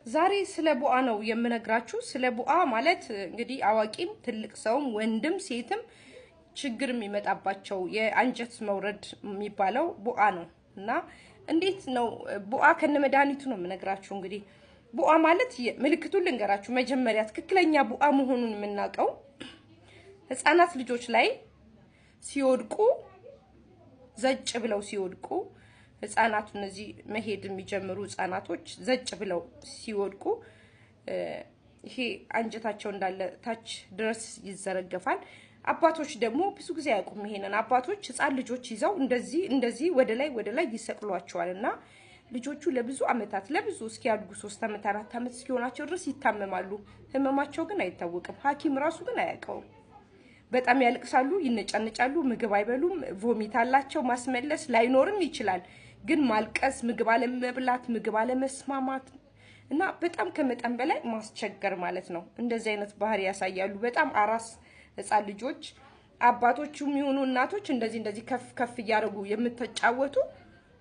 ዛሬ ስለ ቡአ ነው የምነግራችሁ። ስለ ቡአ ማለት እንግዲህ አዋቂም ትልቅ ሰውም ወንድም ሴትም ችግር የሚመጣባቸው የአንጀት መውረድ የሚባለው ቡአ ነው እና እንዴት ነው ቡአ ከነመድኃኒቱ ነው የምነግራችሁ። እንግዲህ ቡአ ማለት ምልክቱን ልንገራችሁ። መጀመሪያ ትክክለኛ ቡአ መሆኑን የምናውቀው ህፃናት ልጆች ላይ ሲወድቁ ዘጭ ብለው ሲወድቁ ህፃናቱ እነዚህ መሄድ የሚጀምሩ ህፃናቶች ዘጭ ብለው ሲወድቁ ይሄ አንጀታቸው እንዳለ ታች ድረስ ይዘረገፋል። አባቶች ደግሞ ብዙ ጊዜ አያውቁም ይሄንን። አባቶች ህፃን ልጆች ይዘው እንደዚህ ወደ ላይ ይሰቅሏቸዋልና ልጆቹ ለብዙ አመታት ለብዙ እስኪያድጉ 3 አመት 4 አመት እስኪሆናቸው ድረስ ይታመማሉ። ህመማቸው ግን አይታወቅም። ሐኪም ራሱ ግን አያውቀውም። በጣም ያለቅሳሉ፣ ይነጫነጫሉ፣ ምግብ አይበሉም፣ ቮሚት አላቸው፣ ማስመለስ ላይኖርም ይችላል። ግን ማልቀስ፣ ምግብ አለመብላት፣ ምግብ አለመስማማት እና በጣም ከመጠን በላይ ማስቸገር ማለት ነው። እንደዚህ አይነት ባህሪ ያሳያሉ። በጣም አራስ ህፃን ልጆች አባቶቹም ይሁኑ እናቶች እንደዚህ ከፍ እያደረጉ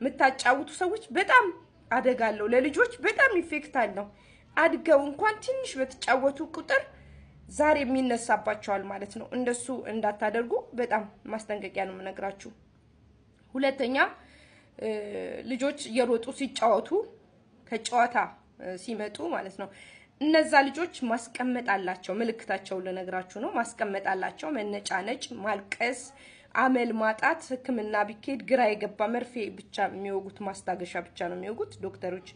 የምታጫውቱ ሰዎች በጣም አደጋ አለው። ለልጆች በጣም ኢፌክት አለው። አድገው እንኳን ትንሽ በተጫወቱ ቁጥር ዛሬ የሚነሳባቸዋል ማለት ነው። እንደሱ እንዳታደርጉ በጣም ማስጠንቀቂያ ነው የምነግራችሁ። ሁለተኛ ልጆች እየሮጡ ሲጫወቱ ከጨዋታ ሲመጡ ማለት ነው እነዛ ልጆች ማስቀመጥ አላቸው። ምልክታቸው ልነግራችሁ ነው። ማስቀመጥ አላቸው። መነጫነጭ፣ ማልቀስ፣ አመል ማጣት፣ ህክምና ቢኬድ ግራ የገባ መርፌ ብቻ የሚወጉት ማስታገሻ ብቻ ነው የሚወጉት። ዶክተሮች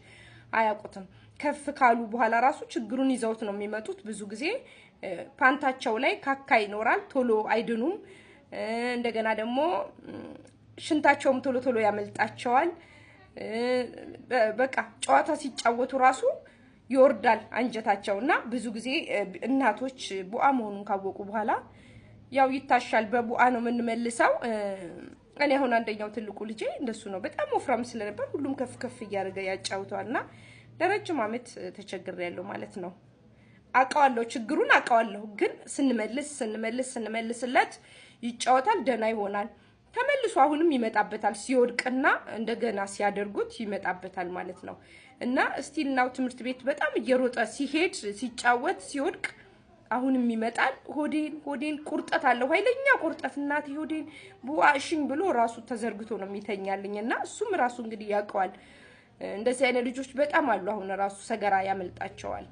አያውቁትም። ከፍ ካሉ በኋላ ራሱ ችግሩን ይዘውት ነው የሚመጡት። ብዙ ጊዜ ፓንታቸው ላይ ካካ ይኖራል፣ ቶሎ አይድኑም። እንደገና ደግሞ ሽንታቸውም ቶሎ ያመልጣቸዋል። በቃ ጨዋታ ሲጫወቱ ራሱ ይወርዳል አንጀታቸውና ብዙ ጊዜ እናቶች ቡአ መሆኑን ካወቁ በኋላ ያው ይታሻል። በቡአ ነው የምንመልሰው። እኔ አሁን አንደኛው ትልቁ ልጄ እንደሱ ነው። በጣም ወፍራም ስለነበር ሁሉም ከፍ እያደረገ ያጫውተዋልና ለረጅም አመት ተቸግሬያለሁ ማለት ነው። አውቀዋለሁ፣ ችግሩን አውቀዋለሁ። ግን ስንመልስለት ይጫወታል፣ ደህና ይሆናል። ተመልሶ አሁንም ይመጣበታል። ሲወድቅና እንደገና ሲያደርጉት ይመጣበታል ማለት ነው። እና ስቲል ናው ትምህርት ቤት በጣም እየሮጠ ሲሄድ ሲጫወት ሲወድቅ አሁንም ይመጣል። ሆዴን ቁርጠት አለው፣ ኃይለኛ ቁርጠት። እናቴ ሆዴን ቡአ እሽኝ ብሎ ራሱ ተዘርግቶ ነው የሚተኛልኝና እሱም ራሱ እንግዲህ ያውቀዋል። እንደዚህ አይነት ልጆች በጣም አሉ። አሁን ራሱ ሰገራ ያመልጣቸዋል፣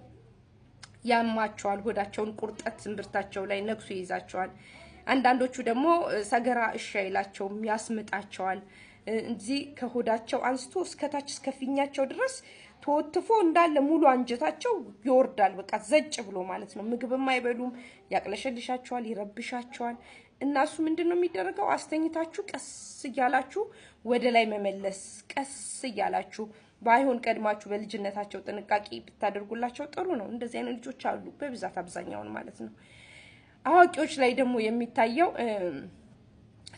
ያማቸዋል። ሆዳቸውን ቁርጠት እምብርታቸው ላይ ነክሶ ይይዛቸዋል። አንዳንዶቹ ደግሞ ሰገራ እሺ አይላቸውም፣ ያስምጣቸዋል። እዚህ ከሆዳቸው አንስቶ እስከታች እስከፊኛቸው ድረስ ተወትፎ እንዳለ ሙሉ አንጀታቸው ይወርዳል። በቃ ዘጭ ብሎ ማለት ነው። ምግብም አይበሉም፣ ያቅለሸልሻቸዋል፣ ይረብሻቸዋል። እና እሱ ምንድነው የሚደረገው? አስተኝታችሁ ቀስ እያላችሁ ወደ ላይ መመለስ፣ ቀስ እያላችሁ ባይሆን ቀድማችሁ በልጅነታቸው ጥንቃቄ ብታደርጉላቸው ጥሩ ነው። እንደዚህ አይነት ልጆች አሉ በብዛት አብዛኛውን ማለት ነው። አዋቂዎች ላይ ደግሞ የሚታየው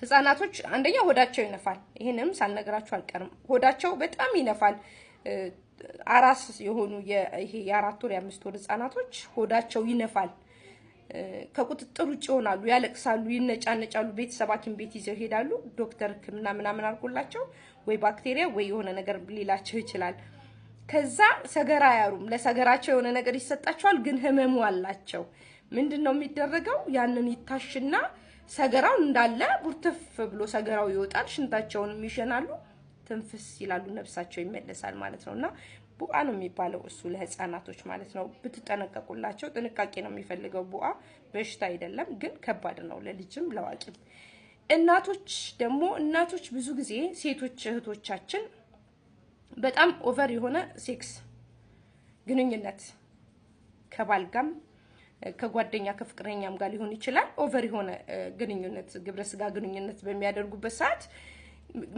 ህፃናቶች አንደኛ ሆዳቸው ይነፋል። ይሄንም ሳልነግራችሁ አልቀርም። ሆዳቸው በጣም ይነፋል። አራስ የሆኑ ይሄ የ4 ወር የ5 ወር ህፃናቶች ሆዳቸው ይነፋል። ከቁጥጥር ውጭ ይሆናሉ፣ ያለቅሳሉ፣ ይነጫነጫሉ። ቤተሰብ ሐኪም ቤት ይዘው ይሄዳሉ። ዶክተር ህክምና ምናምን አድርጎላቸው ወይ ባክቴሪያ ወይ የሆነ ነገር ሊላቸው ይችላል። ከዛ ሰገራ አያሩም። ለሰገራቸው የሆነ ነገር ይሰጣቸዋል፣ ግን ህመሙ አላቸው። ምንድነው የሚደረገው? ያንን ይታሽና ሰገራው እንዳለ ቡርትፍ ብሎ ሰገራው ይወጣል። ሽንታቸውንም ይሸናሉ፣ ትንፍስ ይላሉ፣ ነፍሳቸው ይመለሳል ማለት ነውና ቡአ ነው የሚባለው እሱ ለህፃናቶች ማለት ነው። ብትጠነቀቁላቸው። ጥንቃቄ ነው የሚፈልገው። ቡአ በሽታ አይደለም፣ ግን ከባድ ነው ለልጅም ለዋቂም። እናቶች ብዙ ጊዜ ሴቶች እህቶቻችን በጣም ኦቨር የሆነ ሴክስ ግንኙነት ከባልጋም ከጓደኛ ከፍቅረኛም ጋር ሊሆን ይችላል። ኦቨር የሆነ ግንኙነት ግብረ ስጋ ግንኙነት በሚያደርጉበት ሰዓት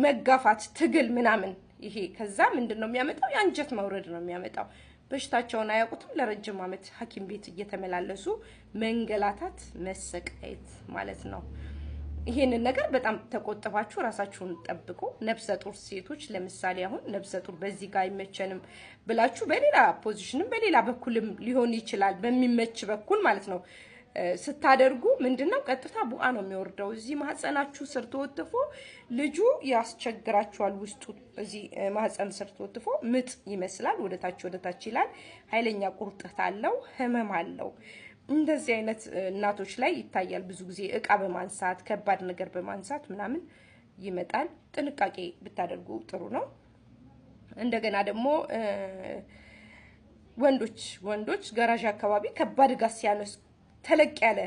መጋፋት፣ ትግል ምናምን ይሄ ከዛ ምንድነው የሚያመጣው? የአንጀት መውረድ ነው የሚያመጣው። በሽታቸውን አያውቁትም። ለረጅም አመት ሐኪም ቤት እየተመላለሱ መንገላታት፣ መሰቃየት ማለት ነው። ይሄንን ነገር በጣም ተቆጥባችሁ ራሳችሁን ጠብቁ። ነፍሰ ጡር ሴቶች ለምሳሌ አሁን ነፍሰ ጡር በዚህ ጋር አይመቸንም ብላችሁ በሌላ ፖዚሽንም በሌላ በኩልም ሊሆን ይችላል፣ በሚመች በኩል ማለት ነው ስታደርጉ ምንድነው ቀጥታ ቡአ ነው የሚወርደው እዚህ ማህፀናችሁ ስር ተወጥፎ ልጁ ያስቸግራችኋል ውስጡ እዚህ ማህፀን ስር ተወጥፎ ምጥ ይመስላል ወደታች ይላል ኃይለኛ ቁርጠት አለው ህመም አለው እንደዚህ አይነት እናቶች ላይ ይታያል ብዙ ጊዜ እቃ በማንሳት ከባድ ነገር በማንሳት ምናምን ይመጣል ጥንቃቄ ብታደርጉ ጥሩ ነው እንደገና ደግሞ ወንዶች ጋራዥ አካባቢ ከባድ ጋር ሲያነሱ ተለቅ ያለ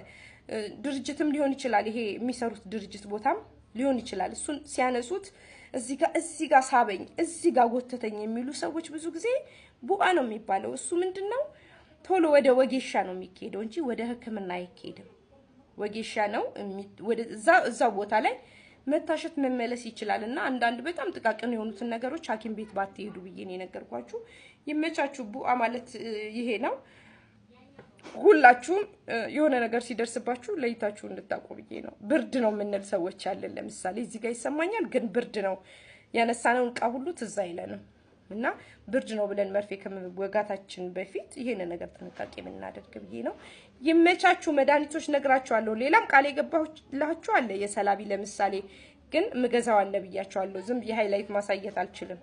ድርጅትም ሊሆን ይችላል ይሄ የሚሰሩት ድርጅት ቦታም ሊሆን ይችላል እሱን ሲያነሱት እዚህ ጋር ሳበኝ እዚህ ጋር ጎተተኝ የሚሉ ሰዎች ብዙ ጊዜ ቡአ ነው የሚባለው እሱ ምንድነው ቶሎ ወደ ወጌሻ ነው የሚሄደው እንጂ ወደ ህክምና አይሄድም ወጌሻ ነው ወደ እዛው ቦታ ላይ መታሸት መመለስ ይችላልና አንዳንድ በጣም ጥቃቅን የሆኑትን ነገሮች ሐኪም ቤት ባትሄዱ ብዬ ነው የነገርኳችሁ ይመቻችሁ ቡአ ማለት ይሄ ነው ሁላችሁም የሆነ ነገር ሲደርስባችሁ ለይታችሁ እንድታውቁ ብዬ ነው ብርድ ነው ምንል ሰዎች አለን ለምሳሌ እዚህ ጋር ይሰማኛል ግን ብርድ ነው ያነሳነው እንቃ ሁሉ ትዝ አይለንም እና ብርድ ነው ብለን መርፌ ከመወጋታችን በፊት ይሄን ነገር ጥንቃቄ ምናደርግ ብዬ ነው ይመቻችሁ መድኃኒቶች ነግራችኋለሁ ሌላም ቃል የገባሁላችሁ አለ የሰላቢ ለምሳሌ ግን ምገዛው አለ ብያችኋለሁ ዝም የሃይላይት ማሳየት አልችልም